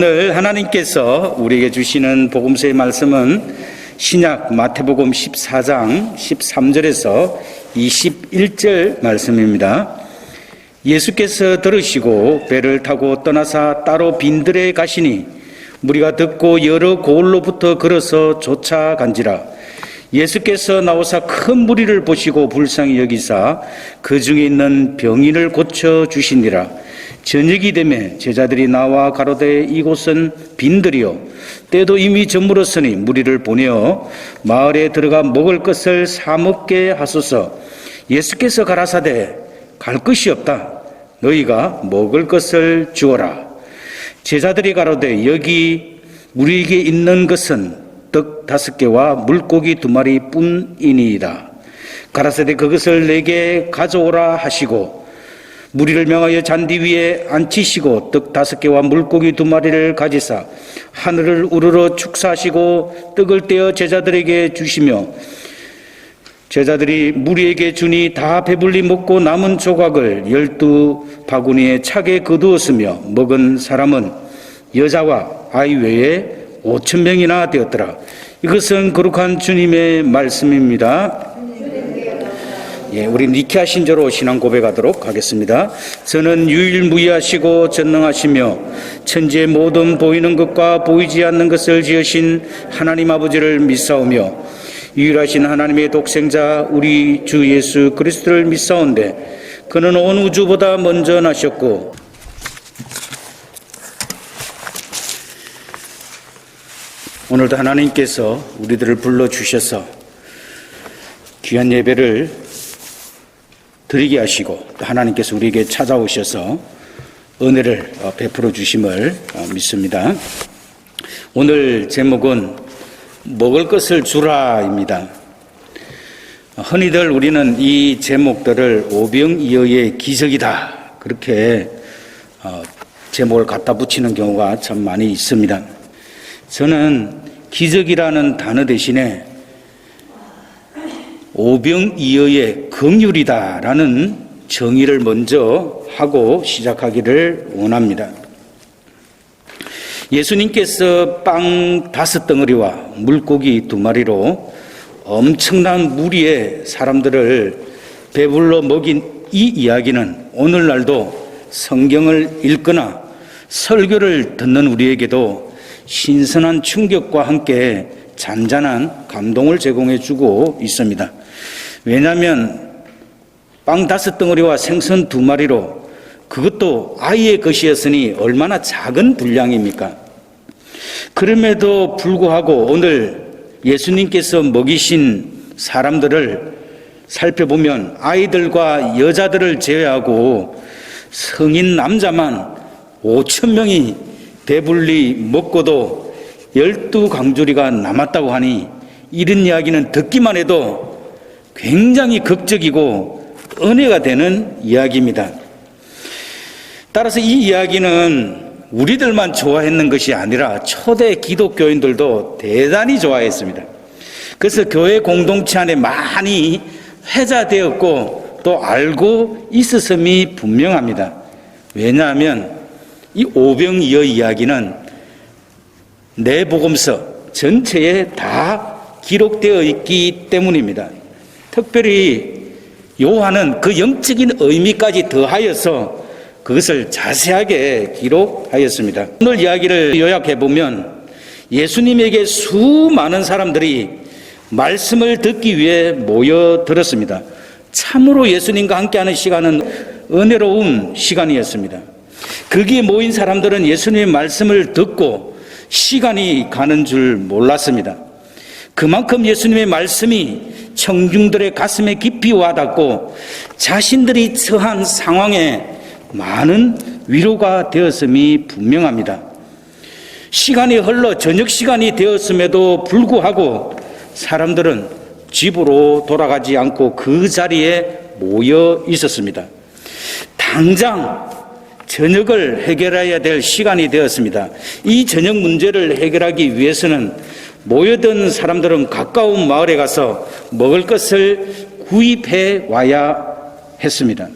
오늘 하나님께서 우리에게 주시는 복음서의 말씀은 신약 마태복음 14장 13절에서 21절 말씀입니다. 예수께서 들으시고 배를 타고 떠나사 따로 빈들에 가시니 무리가 듣고 여러 고을로부터 걸어서 쫓아간지라. 예수께서 나오사 큰 무리를 보시고 불쌍히 여기사 그 중에 있는 병인을 고쳐 주시니라. 저녁이 되매 제자들이 나와 가로되 이곳은 빈들이요 때도 이미 저물었으니 무리를 보내어 마을에 들어가 먹을 것을 사 먹게 하소서. 예수께서 가라사대 갈 것이 없다. 너희가 먹을 것을 주어라. 제자들이 가로되 여기 우리에게 있는 것은 떡 5개와 물고기 2마리 뿐이니이다. 가라사대 그것을 내게 가져오라 하시고 무리를 명하여 잔디 위에 앉히시고 떡 5개와 물고기 2마리를 가지사 하늘을 우러러 축사하시고 떡을 떼어 제자들에게 주시며 제자들이 무리에게 주니 다 배불리 먹고 남은 조각을 12바구니에 차게 거두었으며 먹은 사람은 여자와 아이 외에 5,000명이나 되었더라. 이것은 거룩한 주님의 말씀입니다. 우리 니케아 신조로 신앙 고백하도록 하겠습니다. 저는 유일무이하시고 전능하시며 천지의 모든 보이는 것과 보이지 않는 것을 지으신 하나님 아버지를 믿사오며 유일하신 하나님의 독생자 우리 주 예수 그리스도를 믿사온데 그는 온 우주보다 먼저 나셨고 오늘도 하나님께서 우리들을 불러주셔서 귀한 예배를 드리게 하시고 또 하나님께서 우리에게 찾아오셔서 은혜를 베풀어 주심을 믿습니다. 오늘 제목은 먹을 것을 주라입니다. 흔히들 우리는 이 제목들을 오병이어의 기적이다 그렇게 제목을 갖다 붙이는 경우가 참 많이 있습니다. 저는 기적이라는 단어 대신에 오병이어의 긍휼이다라는 정의를 먼저 하고 시작하기를 원합니다. 예수님께서 빵 5덩어리와 물고기 2마리로 엄청난 무리의 사람들을 배불러 먹인 이 이야기는 오늘날도 성경을 읽거나 설교를 듣는 우리에게도 신선한 충격과 함께 잔잔한 감동을 제공해 주고 있습니다. 왜냐하면 빵 5덩어리와 생선 2마리로 그것도 아이의 것이었으니 얼마나 작은 분량입니까? 그럼에도 불구하고 오늘 예수님께서 먹이신 사람들을 살펴보면 아이들과 여자들을 제외하고 성인 남자만 5,000명이 배불리 먹고도 12강조리가 남았다고 하니 이런 이야기는 듣기만 해도 굉장히 극적이고 은혜가 되는 이야기입니다. 따라서 이 이야기는 우리들만 좋아했는 것이 아니라 초대 기독교인들도 대단히 좋아했습니다. 그래서 교회 공동체 안에 많이 회자되었고 또 알고 있었음이 분명합니다. 왜냐하면 이 오병이어 이야기는 내 복음서 전체에 다 기록되어 있기 때문입니다. 특별히 요한은 그 영적인 의미까지 더하여서 그것을 자세하게 기록하였습니다. 오늘 이야기를 요약해보면 예수님에게 수많은 사람들이 말씀을 듣기 위해 모여들었습니다. 참으로 예수님과 함께하는 시간은 은혜로운 시간이었습니다. 거기에 모인 사람들은 예수님의 말씀을 듣고 시간이 가는 줄 몰랐습니다. 그만큼 예수님의 말씀이 청중들의 가슴에 깊이 와닿고 자신들이 처한 상황에 많은 위로가 되었음이 분명합니다. 시간이 흘러 저녁 시간이 되었음에도 불구하고 사람들은 집으로 돌아가지 않고 그 자리에 모여 있었습니다. 당장 저녁을 해결해야 될 시간이 되었습니다. 이 저녁 문제를 해결하기 위해서는 모여든 사람들은 가까운 마을에 가서 먹을 것을 구입해 와야 했습니다.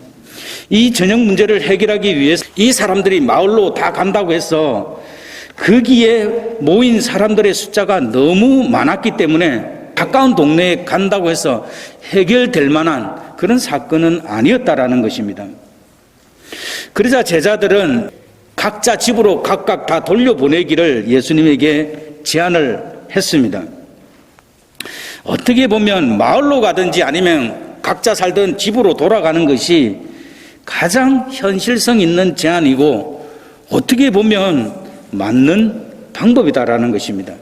이 저녁 문제를 해결하기 위해서 이 사람들이 마을로 다 간다고 해서 거기에 모인 사람들의 숫자가 너무 많았기 때문에 가까운 동네에 간다고 해서 해결될 만한 그런 사건은 아니었다라는 것입니다. 그러자 제자들은 각자 집으로 각각 다 돌려보내기를 예수님에게 제안을 했습니다. 어떻게 보면 마을로 가든지 아니면 각자 살던 집으로 돌아가는 것이 가장 현실성 있는 제안이고 어떻게 보면 맞는 방법이다라는 것입니다.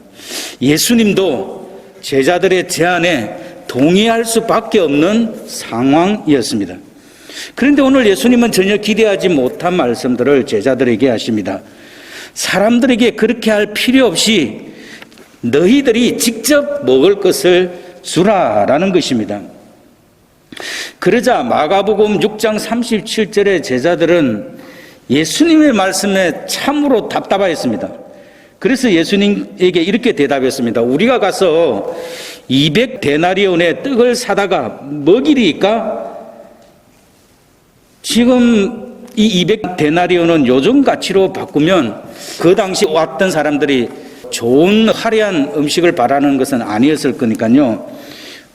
예수님도 제자들의 제안에 동의할 수밖에 없는 상황이었습니다. 그런데 오늘 예수님은 전혀 기대하지 못한 말씀들을 제자들에게 하십니다. 사람들에게 그렇게 할 필요 없이 너희들이 직접 먹을 것을 주라라는 것입니다. 그러자 마가복음 6장 37절의 제자들은 예수님의 말씀에 참으로 답답하였습니다. 그래서 예수님에게 이렇게 대답했습니다. 우리가 가서 200데나리온의 떡을 사다가 먹이리까? 지금 이 200데나리온은 요즘 가치로 바꾸면 그 당시 왔던 사람들이 좋은 화려한 음식을 바라는 것은 아니었을 거니까요.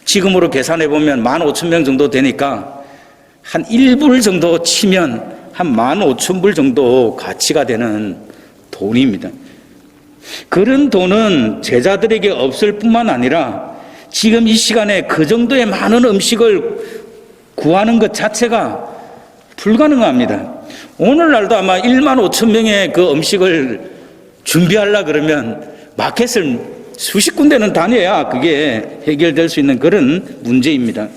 지금으로 계산해 보면 15,000명 정도 되니까 한 1불 정도 치면 한 15,000불 정도 가치가 되는 돈입니다. 그런 돈은 제자들에게 없을 뿐만 아니라 지금 이 시간에 그 정도의 많은 음식을 구하는 것 자체가 불가능합니다. 오늘날도 아마 15,000명의 그 음식을 준비하려고 그러면 마켓을 수십 군데는 다녀야 그게 해결될 수 있는 그런 문제입니다.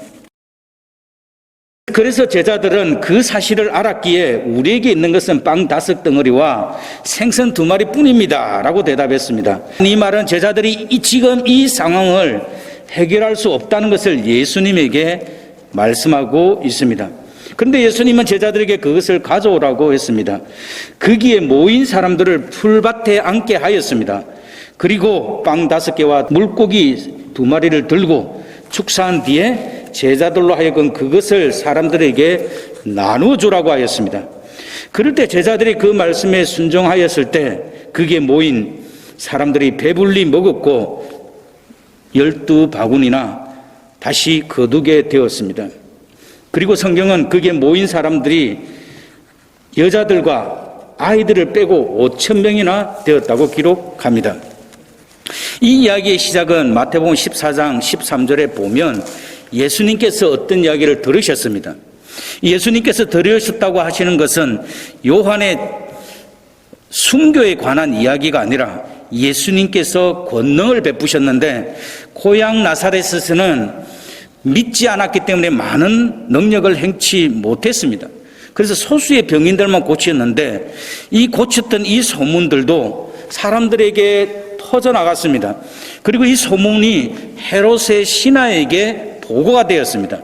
그래서 제자들은 그 사실을 알았기에 우리에게 있는 것은 빵 5덩어리와 생선 2마리 뿐입니다 라고 대답했습니다. 이 말은 제자들이 지금 이 상황을 해결할 수 없다는 것을 예수님에게 말씀하고 있습니다. 그런데 예수님은 제자들에게 그것을 가져오라고 했습니다. 거기에 모인 사람들을 풀밭에 앉게 하였습니다. 그리고 빵 5개와 물고기 2마리를 들고 축사한 뒤에 제자들로 하여금 그것을 사람들에게 나누어주라고 하였습니다. 그럴 때 제자들이 그 말씀에 순종하였을 때 거기에 모인 사람들이 배불리 먹었고 12바구니나 다시 거두게 되었습니다. 그리고 성경은 거기에 모인 사람들이 여자들과 아이들을 빼고 5,000명이나 되었다고 기록합니다. 이 이야기의 시작은 마태복음 14장 13절에 보면 예수님께서 어떤 이야기를 들으셨습니다. 예수님께서 들으셨다고 하시는 것은 요한의 순교에 관한 이야기가 아니라 예수님께서 권능을 베푸셨는데 고향 나사렛에서는 믿지 않았기 때문에 많은 능력을 행치 못했습니다. 그래서 소수의 병인들만 고쳤는데 이 고쳤던 이 소문들도 사람들에게 퍼져나갔습니다. 그리고 이 소문이 헤롯의 신하에게 보고가 되었습니다.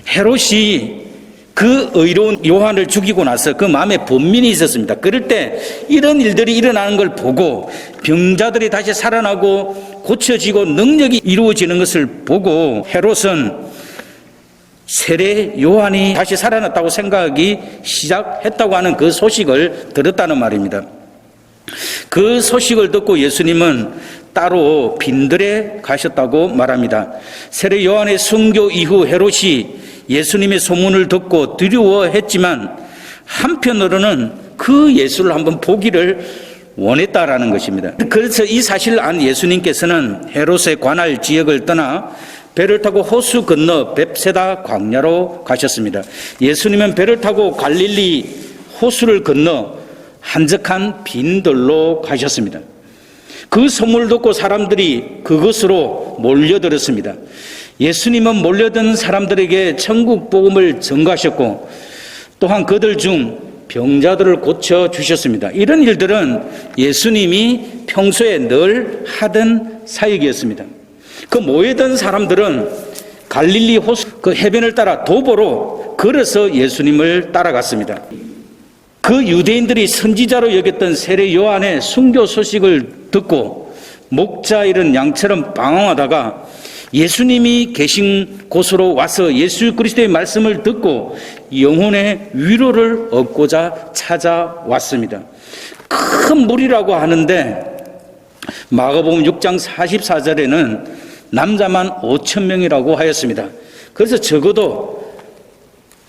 헤롯이 그 의로운 요한을 죽이고 나서 그 마음에 번민이 있었습니다. 그럴 때 이런 일들이 일어나는 걸 보고 병자들이 다시 살아나고 고쳐지고 능력이 이루어지는 것을 보고 헤롯은 세례 요한이 다시 살아났다고 생각하기 시작했다고 하는 그 소식을 들었다는 말입니다. 그 소식을 듣고 예수님은 따로 빈들에 가셨다고 말합니다. 세례 요한의 순교 이후 헤롯이 예수님의 소문을 듣고 두려워했지만 한편으로는 그 예수를 한번 보기를 원했다라는 것입니다. 그래서 이 사실을 안 예수님께서는 헤롯의 관할 지역을 떠나 배를 타고 호수 건너 벳세다 광야로 가셨습니다. 예수님은 배를 타고 갈릴리 호수를 건너 한적한 빈들로 가셨습니다. 그 소문을 듣고 사람들이 그것으로 몰려들었습니다. 예수님은 몰려든 사람들에게 천국 복음을 전가하셨고 또한 그들 중 병자들을 고쳐주셨습니다. 이런 일들은 예수님이 평소에 늘 하던 사역이었습니다. 그 모이던 사람들은 갈릴리 호수 그 해변을 따라 도보로 걸어서 예수님을 따라갔습니다. 그 유대인들이 선지자로 여겼던 세례 요한의 순교 소식을 듣고 목자 잃은 양처럼 방황하다가 예수님이 계신 곳으로 와서 예수 그리스도의 말씀을 듣고 영혼의 위로를 얻고자 찾아왔습니다. 큰 무리라고 하는데 마가복음 6장 44절에는 남자만 5,000명이라고 하였습니다. 그래서 적어도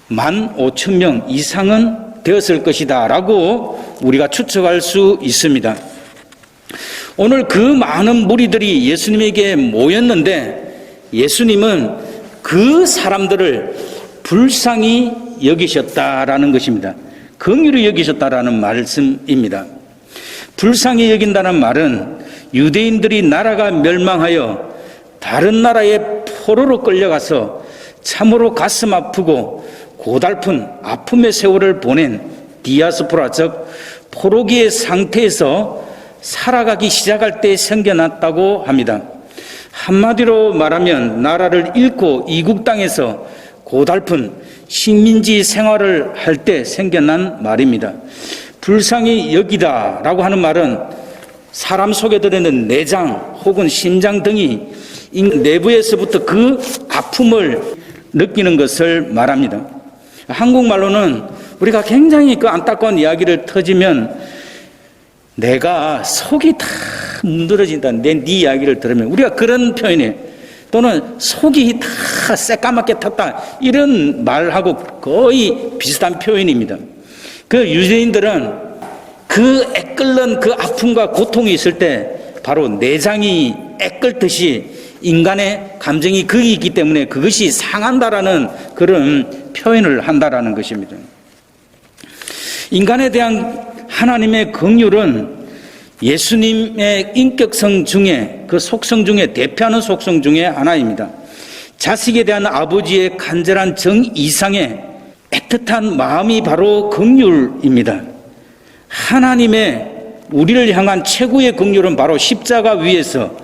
15,000명 이상은 되었을 것이다 라고 우리가 추측할 수 있습니다. 오늘 그 많은 무리들이 예수님에게 모였는데 예수님은 그 사람들을 불쌍히 여기셨다라는 것입니다. 긍휼히 여기셨다라는 말씀입니다. 불쌍히 여긴다는 말은 유대인들이 나라가 멸망하여 다른 나라의 포로로 끌려가서 참으로 가슴 아프고 고달픈 아픔의 세월을 보낸 디아스포라, 즉 포로기의 상태에서 살아가기 시작할 때 생겨났다고 합니다. 한마디로 말하면 나라를 잃고 이국 땅에서 고달픈 식민지 생활을 할 때 생겨난 말입니다. 불쌍히 여기다라고 하는 말은 사람 속에 들어있는 내장 혹은 심장 등이 내부에서부터 그 아픔을 느끼는 것을 말합니다. 한국말로는 우리가 굉장히 그 안타까운 이야기를 터지면 내가 속이 다 문드러진다. 네 이야기를 들으면 우리가 그런 표현이에요. 또는 속이 다 새까맣게 탔다. 이런 말하고 거의 비슷한 표현입니다. 그 유대인들은 그 애끓는 그 아픔과 고통이 있을 때 바로 내장이 애끓듯이 인간의 감정이 거기 있기 때문에 그것이 상한다라는 그런 표현을 한다라는 것입니다. 인간에 대한 하나님의 긍휼은 예수님의 인격성 중에 그 속성 중에 대표하는 속성 중에 하나입니다. 자식에 대한 아버지의 간절한 정 이상의 애틋한 마음이 바로 긍휼입니다. 하나님의 우리를 향한 최고의 긍휼은 바로 십자가 위에서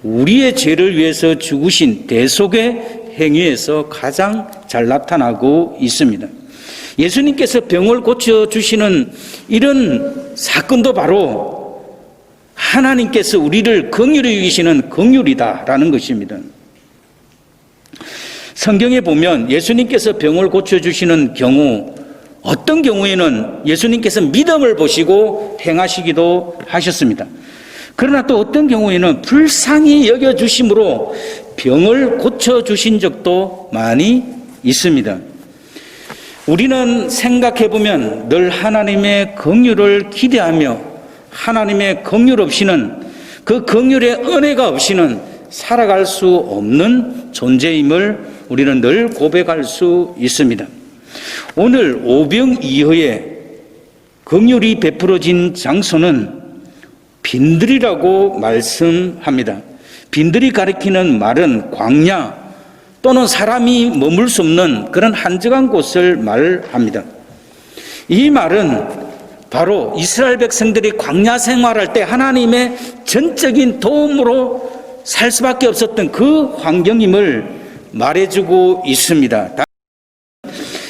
우리의 죄를 위해서 죽으신 대속의 행위에서 가장 잘 나타나고 있습니다. 예수님께서 병을 고쳐주시는 이런 사건도 바로 하나님께서 우리를 긍휼히 여기시는 긍휼이다라는 것입니다. 성경에 보면 예수님께서 병을 고쳐주시는 경우 어떤 경우에는 예수님께서 믿음을 보시고 행하시기도 하셨습니다. 그러나 또 어떤 경우에는 불쌍히 여겨주심으로 병을 고쳐주신 적도 많이 있습니다. 우리는 생각해보면 늘 하나님의 긍휼을 기대하며 하나님의 긍휼 없이는 그 긍휼의 은혜가 없이는 살아갈 수 없는 존재임을 우리는 늘 고백할 수 있습니다. 오늘 오병이어의 긍휼이 베풀어진 장소는 빈들이라고 말씀합니다. 빈들이 가리키는 말은 광야 또는 사람이 머물 수 없는 그런 한적한 곳을 말합니다. 이 말은 바로 이스라엘 백성들이 광야 생활할 때 하나님의 전적인 도움으로 살 수밖에 없었던 그 환경임을 말해주고 있습니다.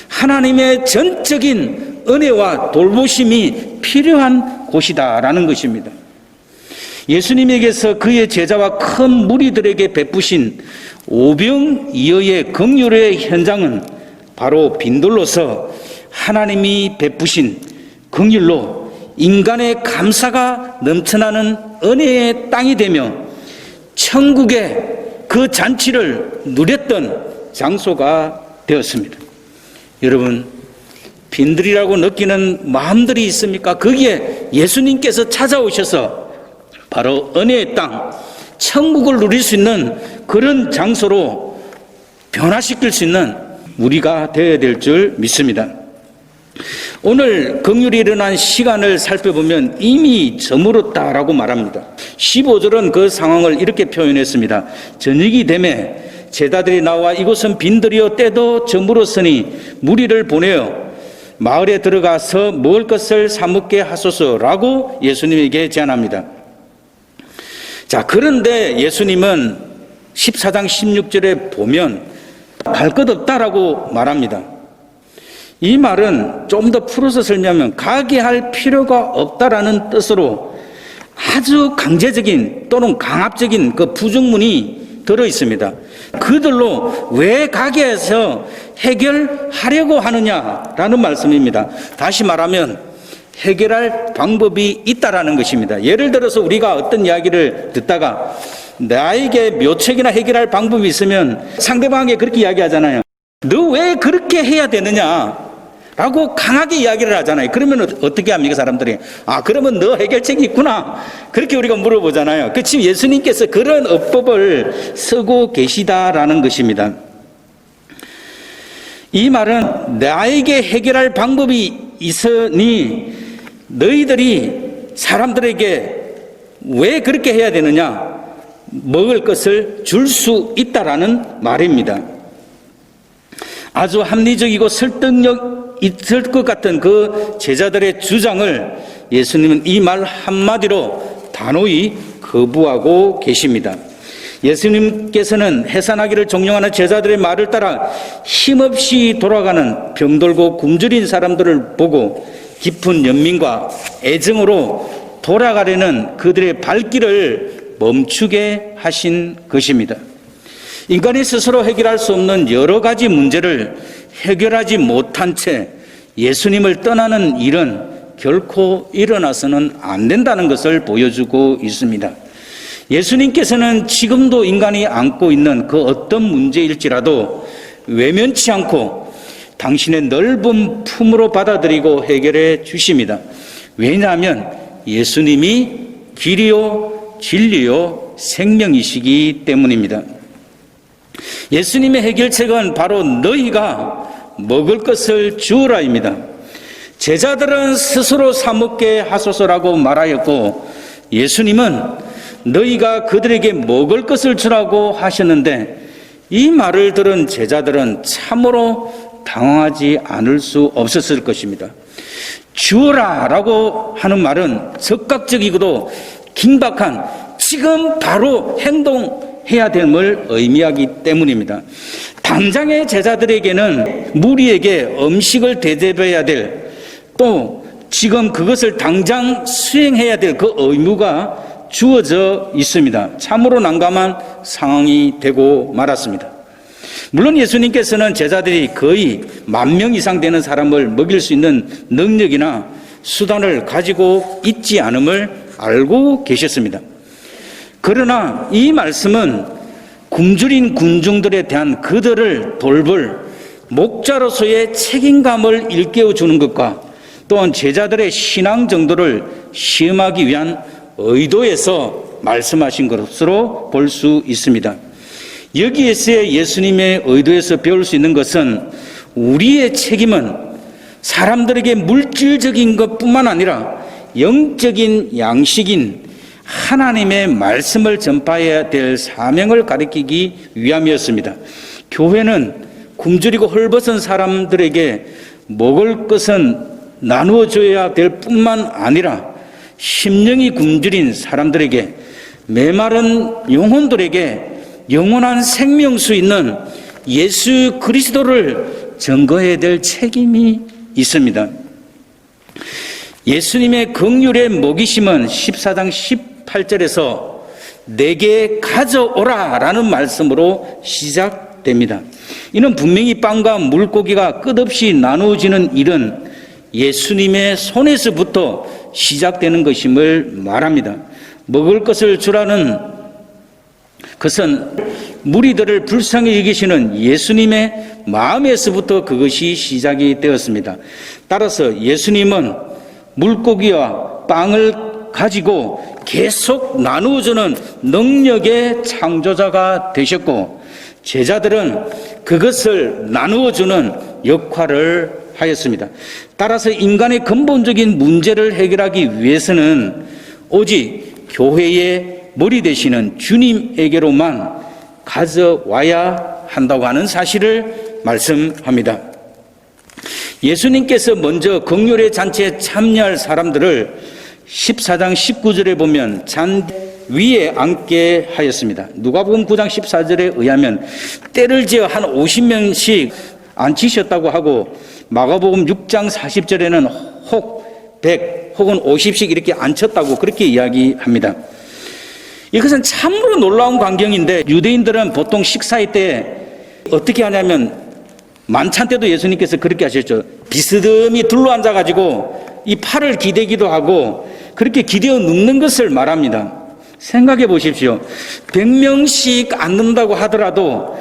하나님의 전적인 은혜와 돌보심이 필요한 곳이다라는 것입니다. 예수님에게서 그의 제자와 큰 무리들에게 베푸신 오병이어의 긍휼의 현장은 바로 빈들로서 하나님이 베푸신 긍휼로 인간의 감사가 넘쳐나는 은혜의 땅이 되며 천국의 그 잔치를 누렸던 장소가 되었습니다. 여러분, 빈들이라고 느끼는 마음들이 있습니까? 거기에 예수님께서 찾아오셔서 바로 은혜의 땅, 천국을 누릴 수 있는 그런 장소로 변화시킬 수 있는 우리가 되어야 될 줄 믿습니다. 오늘 긍휼이 일어난 시간을 살펴보면 이미 저물었다라고 말합니다. 15절은 그 상황을 이렇게 표현했습니다. 저녁이 되매 제자들이 나와 이곳은 빈들이요 때도 저물었으니 무리를 보내어 마을에 들어가서 먹을 것을 사 먹게 하소서라고 예수님에게 제안합니다. 자, 그런데 예수님은 14장 16절에 보면 갈 것 없다라고 말합니다. 이 말은 좀 더 풀어서 설명하면 가게 할 필요가 없다라는 뜻으로 아주 강제적인 또는 강압적인 그 부정문이 들어 있습니다. 그들로 왜 가게 해서 해결하려고 하느냐라는 말씀입니다. 다시 말하면 해결할 방법이 있다라는 것입니다. 예를 들어서 우리가 어떤 이야기를 듣다가 나에게 묘책이나 해결할 방법이 있으면 상대방에게 그렇게 이야기하잖아요. 너 왜 그렇게 해야 되느냐? 라고 강하게 이야기를 하잖아요. 그러면 어떻게 합니까, 사람들이? 아, 그러면 너 해결책이 있구나. 그렇게 우리가 물어보잖아요. 그 지금 예수님께서 그런 어법을 쓰고 계시다라는 것입니다. 이 말은 나에게 해결할 방법이 있으니 너희들이 사람들에게 왜 그렇게 해야 되느냐? 먹을 것을 줄 수 있다라는 말입니다. 아주 합리적이고 설득력 있을 것 같은 그 제자들의 주장을 예수님은 이 말 한마디로 단호히 거부하고 계십니다. 예수님께서는 해산하기를 종용하는 제자들의 말을 따라 힘없이 돌아가는 병들고 굶주린 사람들을 보고 깊은 연민과 애정으로 돌아가려는 그들의 발길을 멈추게 하신 것입니다. 인간이 스스로 해결할 수 없는 여러 가지 문제를 해결하지 못한 채 예수님을 떠나는 일은 결코 일어나서는 안 된다는 것을 보여주고 있습니다. 예수님께서는 지금도 인간이 안고 있는 그 어떤 문제일지라도 외면치 않고 당신의 넓은 품으로 받아들이고 해결해 주십니다. 왜냐하면 예수님이 길이요 진리요 생명이시기 때문입니다. 예수님의 해결책은 바로 너희가 먹을 것을 주우라입니다. 제자들은 스스로 사 먹게 하소서라고 말하였고 예수님은 너희가 그들에게 먹을 것을 주라고 하셨는데 이 말을 들은 제자들은 참으로 당황하지 않을 수 없었을 것입니다. 주어라라고 하는 말은 적극적이고도 긴박한 지금 바로 행동해야 됨을 의미하기 때문입니다. 당장의 제자들에게는 무리에게 음식을 대접해야 될 또 지금 그것을 당장 수행해야 될 그 의무가 주어져 있습니다. 참으로 난감한 상황이 되고 말았습니다. 물론 예수님께서는 제자들이 거의 10,000명 이상 되는 사람을 먹일 수 있는 능력이나 수단을 가지고 있지 않음을 알고 계셨습니다. 그러나 이 말씀은 굶주린 군중들에 대한 그들을 돌볼 목자로서의 책임감을 일깨워주는 것과 또한 제자들의 신앙 정도를 시험하기 위한 의도에서 말씀하신 것으로 볼 수 있습니다. 여기에서 예수님의 의도에서 배울 수 있는 것은 우리의 책임은 사람들에게 물질적인 것뿐만 아니라 영적인 양식인 하나님의 말씀을 전파해야 될 사명을 가리키기 위함이었습니다. 교회는 굶주리고 헐벗은 사람들에게 먹을 것은 나누어줘야 될 뿐만 아니라 심령이 굶주린 사람들에게 메마른 영혼들에게 영원한 생명수 있는 예수 그리스도를 증거해야 될 책임이 있습니다. 예수님의 긍휼의 먹이심은 14장 18절에서 내게 가져오라 라는 말씀으로 시작됩니다. 이는 분명히 빵과 물고기가 끝없이 나누어지는 일은 예수님의 손에서부터 시작되는 것임을 말합니다. 먹을 것을 주라는 것은 무리들을 불쌍히 여기시는 예수님의 마음에서부터 그것이 시작이 되었습니다. 따라서 예수님은 물고기와 빵을 가지고 계속 나누어주는 능력의 창조자가 되셨고 제자들은 그것을 나누어주는 역할을 하였습니다. 따라서 인간의 근본적인 문제를 해결하기 위해서는 오직 교회의 머리 되시는 주님에게로만 가져와야 한다고 하는 사실을 말씀합니다. 예수님께서 먼저 긍휼의 잔치에 참여할 사람들을 14장 19절에 보면 잔 위에 앉게 하였습니다. 누가복음 9장 14절에 의하면 때를 지어 한 50명씩 앉히셨다고 하고 마가복음 6장 40절에는 혹 100 혹은 50씩 이렇게 앉혔다고 그렇게 이야기합니다. 이것은 참으로 놀라운 광경인데 유대인들은 보통 식사할 때 어떻게 하냐면 만찬 때도 예수님께서 그렇게 하셨죠. 비스듬히 둘러앉아가지고 이 팔을 기대기도 하고 그렇게 기대어 눕는 것을 말합니다. 생각해 보십시오. 100명씩 앉는다고 하더라도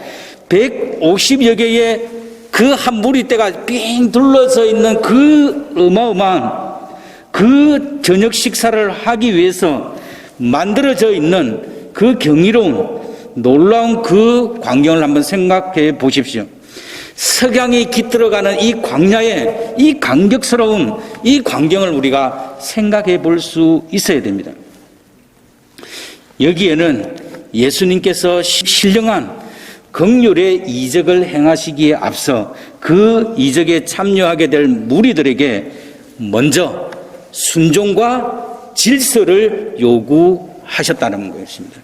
150여 개의 그 한 무리대가 삥 둘러서 있는 그 어마어마한 그 저녁 식사를 하기 위해서 만들어져 있는 그 경이로운 놀라운 그 광경을 한번 생각해 보십시오. 석양이 깃들어가는 이 광야의 이 감격스러운 이 광경을 우리가 생각해 볼 수 있어야 됩니다. 여기에는 예수님께서 신령한 긍휼의 이적을 행하시기에 앞서 그 이적에 참여하게 될 무리들에게 먼저 순종과 질서를 요구하셨다는 것입니다.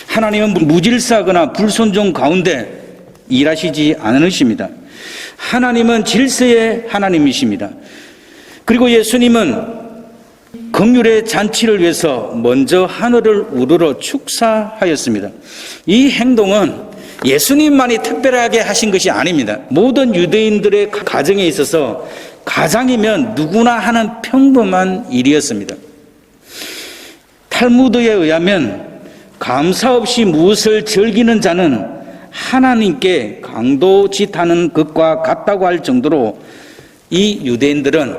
하나님은 무질서하거나 불순종 가운데 일하시지 않으십니다. 하나님은 질서의 하나님이십니다. 그리고 예수님은 긍휼의 잔치를 위해서 먼저 하늘을 우러러 축사하였습니다. 이 행동은 예수님만이 특별하게 하신 것이 아닙니다. 모든 유대인들의 가정에 있어서 가장이면 누구나 하는 평범한 일이었습니다. 탈무드에 의하면 감사 없이 무엇을 즐기는 자는 하나님께 강도짓하는 것과 같다고 할 정도로 이 유대인들은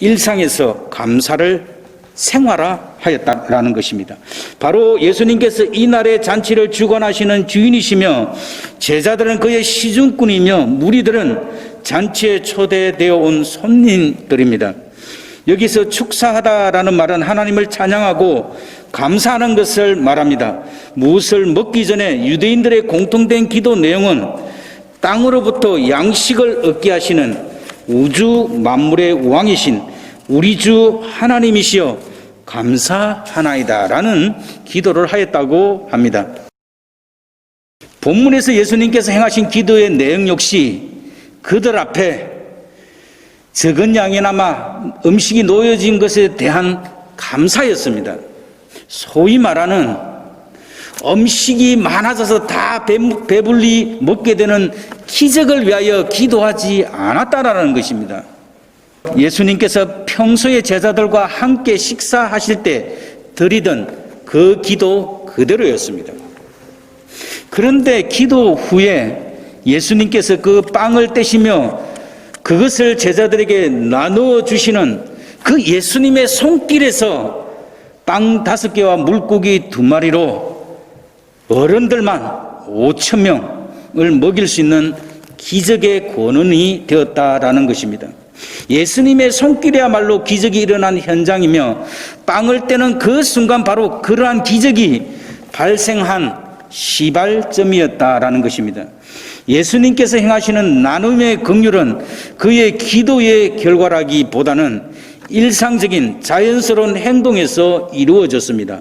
일상에서 감사를 생활화하였다라는 것입니다. 바로 예수님께서 이날의 잔치를 주관하시는 주인이시며 제자들은 그의 시중꾼이며 무리들은 잔치에 초대되어 온 손님들입니다. 여기서 축사하다라는 말은 하나님을 찬양하고 감사하는 것을 말합니다. 무엇을 먹기 전에 유대인들의 공통된 기도 내용은 땅으로부터 양식을 얻게 하시는 우주 만물의 왕이신 우리 주 하나님이시여 감사하나이다라는 기도를 하였다고 합니다. 본문에서 예수님께서 행하신 기도의 내용 역시 그들 앞에 적은 양이나마 음식이 놓여진 것에 대한 감사였습니다. 소위 말하는 음식이 많아져서 다 배불리 먹게 되는 기적을 위하여 기도하지 않았다라는 것입니다. 예수님께서 평소에 제자들과 함께 식사하실 때 드리던 그 기도 그대로였습니다. 그런데 기도 후에 예수님께서 그 빵을 떼시며 그것을 제자들에게 나누어 주시는 그 예수님의 손길에서 빵 5개와 물고기 2마리로 어른들만 5,000명을 먹일 수 있는 기적의 권원이 되었다라는 것입니다. 예수님의 손길이야말로 기적이 일어난 현장이며 빵을 떼는 그 순간 바로 그러한 기적이 발생한 시발점이었다라는 것입니다. 예수님께서 행하시는 나눔의 긍휼은 그의 기도의 결과라기보다는 일상적인 자연스러운 행동에서 이루어졌습니다.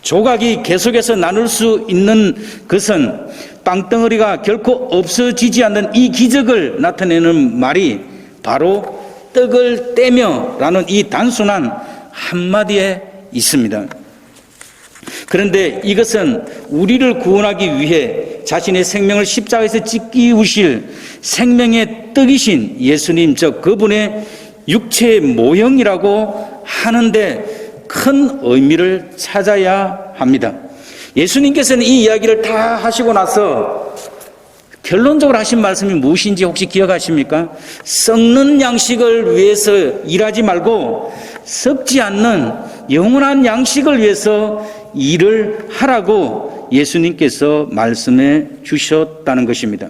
조각이 계속해서 나눌 수 있는 것은 빵덩어리가 결코 없어지지 않는 이 기적을 나타내는 말이 바로 떡을 떼며 라는 이 단순한 한마디에 있습니다. 그런데 이것은 우리를 구원하기 위해 자신의 생명을 십자가에서 찢기우실 생명의 떡이신 예수님, 즉 그분의 육체의 모형이라고 하는데 큰 의미를 찾아야 합니다. 예수님께서는 이 이야기를 다 하시고 나서 결론적으로 하신 말씀이 무엇인지 혹시 기억하십니까? 썩는 양식을 위해서 일하지 말고 썩지 않는 영원한 양식을 위해서 일을 하라고 예수님께서 말씀해 주셨다는 것입니다.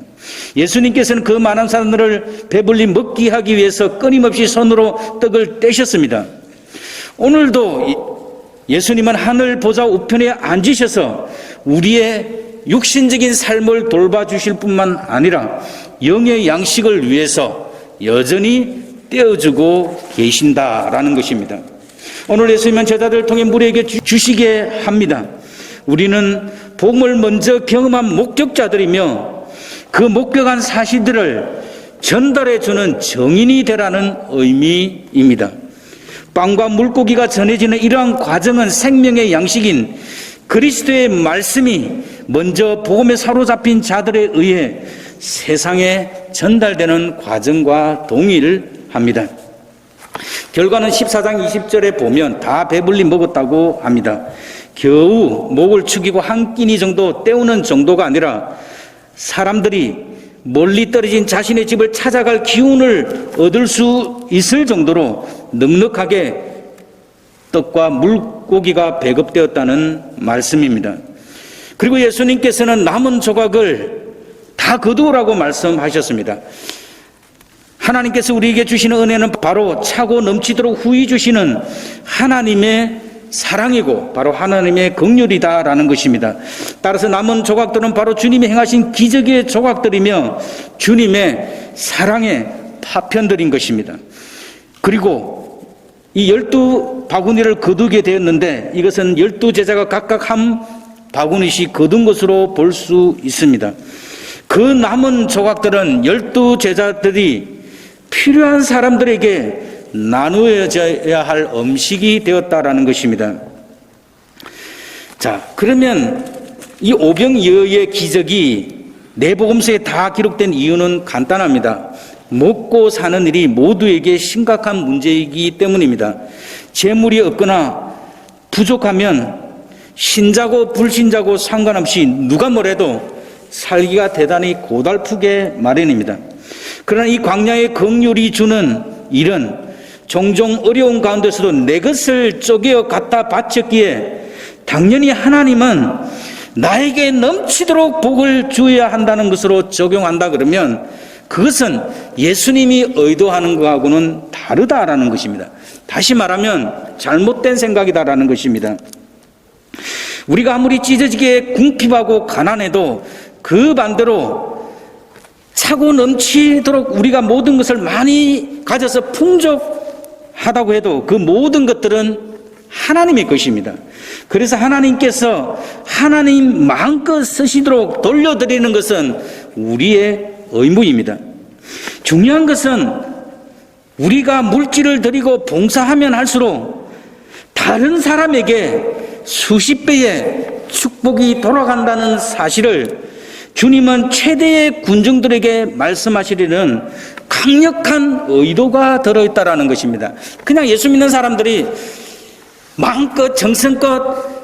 예수님께서는 그 많은 사람들을 배불리 먹게 하기 위해서 끊임없이 손으로 떡을 떼셨습니다. 오늘도 예수님은 하늘 보좌 우편에 앉으셔서 우리의 육신적인 삶을 돌봐주실 뿐만 아니라 영의 양식을 위해서 여전히 떼어주고 계신다라는 것입니다. 오늘 예수님은 제자들을 통해 우리에게 주시게 합니다. 우리는 복음을 먼저 경험한 목격자들이며 그 목격한 사실들을 전달해주는 증인이 되라는 의미입니다. 빵과 물고기가 전해지는 이러한 과정은 생명의 양식인 그리스도의 말씀이 먼저 복음에 사로잡힌 자들에 의해 세상에 전달되는 과정과 동일합니다. 결과는 14장 20절에 보면 다 배불리 먹었다고 합니다. 겨우 목을 축이고 한 끼니 정도 때우는 정도가 아니라 사람들이 멀리 떨어진 자신의 집을 찾아갈 기운을 얻을 수 있을 정도로 넉넉하게 떡과 물고기가 배급되었다는 말씀입니다. 그리고 예수님께서는 남은 조각을 다 거두라고 말씀하셨습니다. 하나님께서 우리에게 주시는 은혜는 바로 차고 넘치도록 후히 주시는 하나님의 사랑이고 바로 하나님의 긍휼이다라는 것입니다. 따라서 남은 조각들은 바로 주님이 행하신 기적의 조각들이며 주님의 사랑의 파편들인 것입니다. 그리고 이 12바구니를 거두게 되었는데 이것은 12제자가 각각 한 바구니씩 거둔 것으로 볼 수 있습니다. 그 남은 조각들은 12제자들이 필요한 사람들에게 나누어져야 할 음식이 되었다라는 것입니다. 자, 그러면 이 오병이어의 기적이 네 복음서에 다 기록된 이유는 간단합니다. 먹고 사는 일이 모두에게 심각한 문제이기 때문입니다. 재물이 없거나 부족하면 신자고 불신자고 상관없이 누가 뭐래도 살기가 대단히 고달프게 마련입니다. 그러나 이 광야의 긍휼이 주는 일은 종종 어려운 가운데서도 내 것을 쪼개어 갖다 바쳤기에 당연히 하나님은 나에게 넘치도록 복을 주어야 한다는 것으로 적용한다 그러면 그것은 예수님이 의도하는 것하고는 다르다라는 것입니다. 다시 말하면 잘못된 생각이다라는 것입니다. 우리가 아무리 찢어지게 궁핍하고 가난해도 그 반대로 차고 넘치도록 우리가 모든 것을 많이 가져서 풍족하다고 해도 그 모든 것들은 하나님의 것입니다. 그래서 하나님께서 하나님 마음껏 쓰시도록 돌려드리는 것은 우리의 의무입니다. 중요한 것은 우리가 물질을 드리고 봉사하면 할수록 다른 사람에게 수십 배의 축복이 돌아간다는 사실을 주님은 최대의 군중들에게 말씀하시려는 강력한 의도가 들어있다라는 것입니다. 그냥 예수 믿는 사람들이 마음껏 정성껏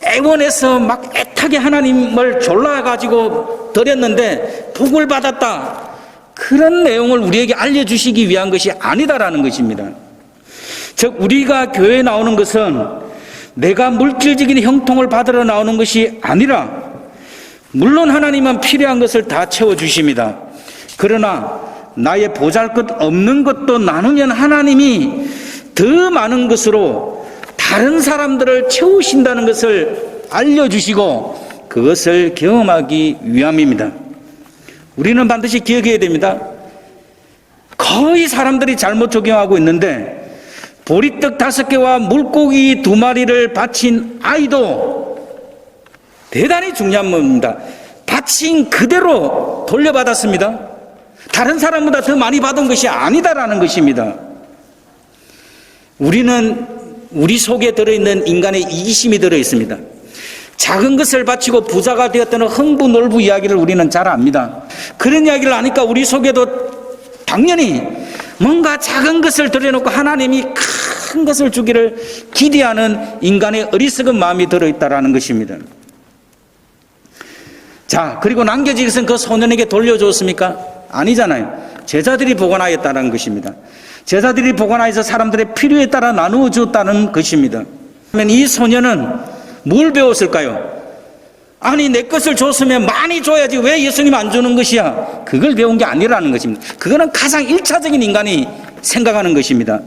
애원해서 막 애타게 하나님을 졸라가지고 드렸는데 복을 받았다, 그런 내용을 우리에게 알려주시기 위한 것이 아니다라는 것입니다. 즉 우리가 교회에 나오는 것은 내가 물질적인 형통을 받으러 나오는 것이 아니라 물론 하나님은 필요한 것을 다 채워주십니다. 그러나 나의 보잘것없는 것도 나누면 하나님이 더 많은 것으로 다른 사람들을 채우신다는 것을 알려주시고 그것을 경험하기 위함입니다. 우리는 반드시 기억해야 됩니다. 거의 사람들이 잘못 적용하고 있는데 보리떡 5개와 물고기 2마리를 바친 아이도 대단히 중요한 겁니다. 바친 그대로 돌려받았습니다. 다른 사람보다 더 많이 받은 것이 아니다라는 것입니다. 우리 속에 들어있는 인간의 이기심이 들어있습니다. 작은 것을 바치고 부자가 되었다는 흥부놀부 이야기를 우리는 잘 압니다. 그런 이야기를 하니까 우리 속에도 당연히 뭔가 작은 것을 들여놓고 하나님이 큰 것을 주기를 기대하는 인간의 어리석은 마음이 들어있다라는 것입니다. 자, 그리고 남겨진 것은 그 소년에게 돌려줬습니까? 아니잖아요. 제자들이 보관하였다는 것입니다. 제자들이 보관하여서 사람들의 필요에 따라 나누어 주었다는 것입니다. 그러면 이 소년은 뭘 배웠을까요? 아니 내 것을 줬으면 많이 줘야지 왜 예수님 안 주는 것이야? 그걸 배운 게 아니라는 것입니다. 그거는 가장 1차적인 인간이 생각하는 것입니다.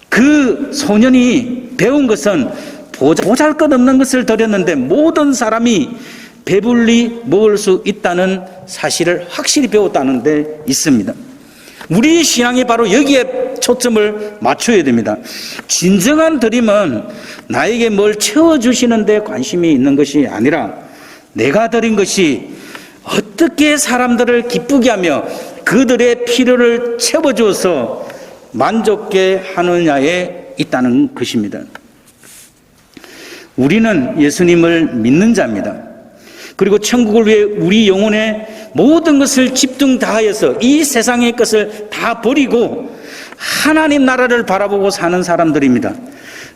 그 소년이 배운 것은 보잘것없는 것을 드렸는데 모든 사람이 배불리 먹을 수 있다는 사실을 확실히 배웠다는 데 있습니다. 우리의 신앙이 바로 여기에 초점을 맞춰야 됩니다. 진정한 드림은 나에게 뭘 채워주시는 데 관심이 있는 것이 아니라 내가 드린 것이 어떻게 사람들을 기쁘게 하며 그들의 필요를 채워주어서 만족게 하느냐에 있다는 것입니다. 우리는 예수님을 믿는 자입니다. 그리고 천국을 위해 우리 영혼의 모든 것을 집중 다하여서 이 세상의 것을 다 버리고 하나님 나라를 바라보고 사는 사람들입니다.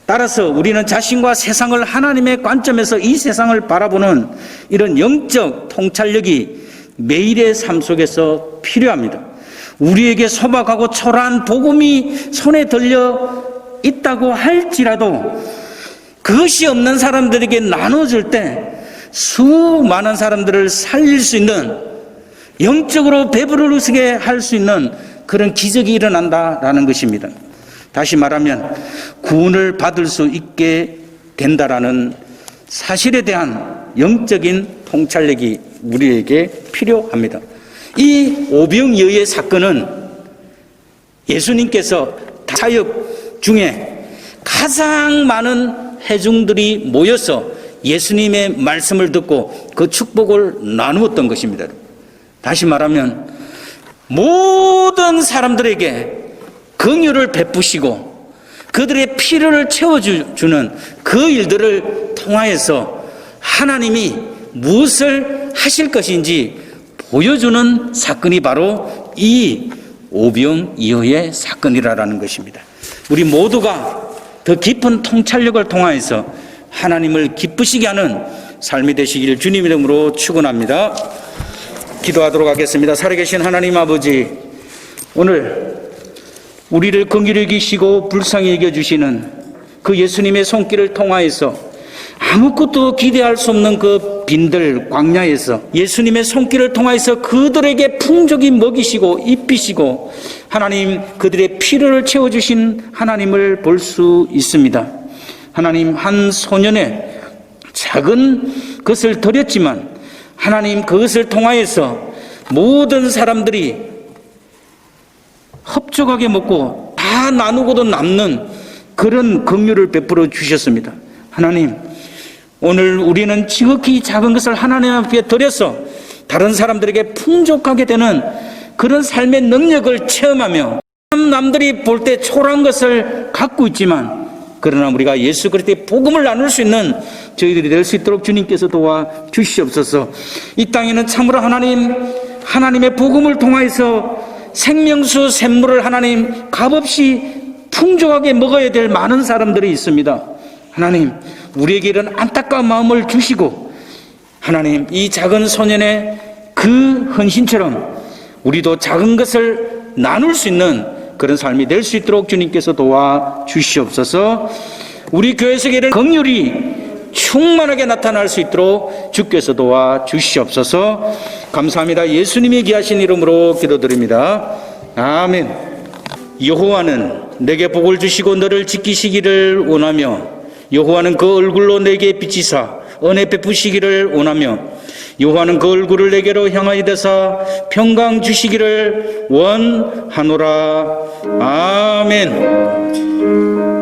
따라서 우리는 자신과 세상을 하나님의 관점에서 이 세상을 바라보는 이런 영적 통찰력이 매일의 삶 속에서 필요합니다. 우리에게 소박하고 초라한 복음이 손에 들려 있다고 할지라도 그것이 없는 사람들에게 나눠줄 때 수많은 사람들을 살릴 수 있는, 영적으로 배부르게 할 수 있는 그런 기적이 일어난다라는 것입니다. 다시 말하면 구원을 받을 수 있게 된다라는 사실에 대한 영적인 통찰력이 우리에게 필요합니다. 이 오병이어의 사건은 예수님께서 사역 중에 가장 많은 회중들이 모여서 예수님의 말씀을 듣고 그 축복을 나누었던 것입니다. 다시 말하면 모든 사람들에게 긍휼을 베푸시고 그들의 필요를 채워주는 그 일들을 통하여서 하나님이 무엇을 하실 것인지 보여주는 사건이 바로 이 오병이어의 사건이라는 것입니다. 우리 모두가 더 깊은 통찰력을 통하여서 하나님을 기쁘시게 하는 삶이 되시길 주님 이름으로 축원합니다. 기도하도록 하겠습니다. 살아계신 하나님 아버지, 오늘 우리를 긍휼히 여기시고 불쌍히 여겨주시는 그 예수님의 손길을 통하여서 아무것도 기대할 수 없는 그 빈들 광야에서 예수님의 손길을 통하여서 그들에게 풍족히 먹이시고 입히시고 하나님 그들의 필요를 채워주신 하나님을 볼 수 있습니다. 하나님, 한 소년의 작은 것을 드렸지만 하나님 그것을 통하여서 모든 사람들이 흡족하게 먹고 다 나누고도 남는 그런 긍휼을 베풀어 주셨습니다. 하나님, 오늘 우리는 지극히 작은 것을 하나님 앞에 드려서 다른 사람들에게 풍족하게 되는 그런 삶의 능력을 체험하며 남들이 볼 때 초라한 것을 갖고 있지만 그러나 우리가 예수 그리스도의 복음을 나눌 수 있는 저희들이 될 수 있도록 주님께서 도와주시옵소서. 이 땅에는 참으로 하나님의 복음을 통하여서 생명수 샘물을 하나님 값없이 풍족하게 먹어야 될 많은 사람들이 있습니다. 하나님, 우리에게 이런 안타까운 마음을 주시고 하나님, 이 작은 소년의 그 헌신처럼 우리도 작은 것을 나눌 수 있는 그런 삶이 될 수 있도록 주님께서 도와주시옵소서. 우리 교회 속에 이런 긍휼이 충만하게 나타날 수 있도록 주께서 도와주시옵소서. 감사합니다. 예수님이 귀하신 이름으로 기도드립니다. 아멘. 여호와는 내게 복을 주시고 너를 지키시기를 원하며 여호와는 그 얼굴로 내게 비치사 은혜 베푸시기를 원하며 여호와는 그 얼굴을 내게로 향하여 대사 평강 주시기를 원하노라. 아멘.